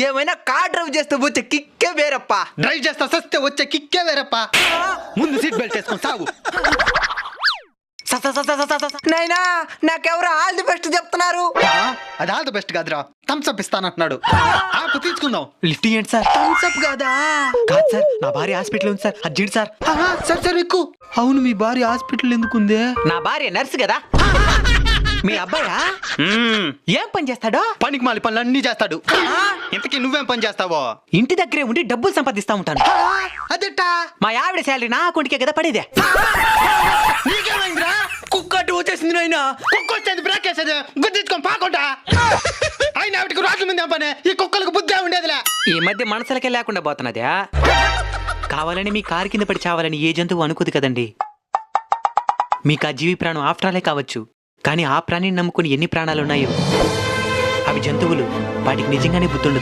ఏమైనా car drive చేస్తే వచ్చే కిక్కే వేరప్ప. డ్రైవ్ చేస్తా సస్తే వచ్చే కిక్కే వేరప్పా. ముందు సీట్ బెల్ట్ వేసుకొని సాగు. నైనా నాకెవరు ఆల్ ది బెస్ట్ చెప్తున్నారు. అది ఆల్ ద బెస్ట్ కాదురా, థమ్స్ అప్ ఇస్తానంటున్నాడు. ఆపు తీసుకుందాం. లిఫ్ట్ ఇవ్వండి సార్. థమ్స్అప్ కాదా? కాదు సార్, నా భార్య హాస్పిటల్ ఉంది సార్, అర్జెంట్ సార్. సరే సరే ఎక్కు. అవును, మీ భార్య హాస్పిటల్ ఎందుకుంది? నా భార్య నర్సు కదా. మీ అబ్బాయా? ఏం పని చేస్తాడో? పనికి మాలి పనులు అన్ని చేస్తాడు. ఇంతకీ నువ్వేం పని చేస్తావో? ఇంటి దగ్గరే ఉండి డబ్బులు సంపాదిస్తా ఉంటాను. అదేటా? మా ఆవిడ శాలరీ నా అకౌంట్కే కదా పడేదే. నీకేమైందిరా? కుక్క అటు వచ్చేసింది నాయనా. కుక్క వచ్చేది బ్రేక్ వేసేది గుద్దించుకొని పాకుంటా. అయినా ఆవిడకి రాట్ల మీద ఏం పని? ఈ కుక్కలకు బుద్ధి ఉండేదిలే. ఈ మధ్య మనసులకే లేకుండా పోతున్నదే. కావాలని మీ కారు కింద పడి చావాలని ఏ జంతువు అనుకోదు కదండి. మీకు ఆ జీవి ప్రాణం ఆఫ్టరాలే కావచ్చు, కానీ ఆ ప్రాణిని నమ్ముకుని ఎన్ని ప్రాణాలు ఉన్నాయో. అవి జంతువులు, వాటికి నిజంగానే బుద్ధుండదు.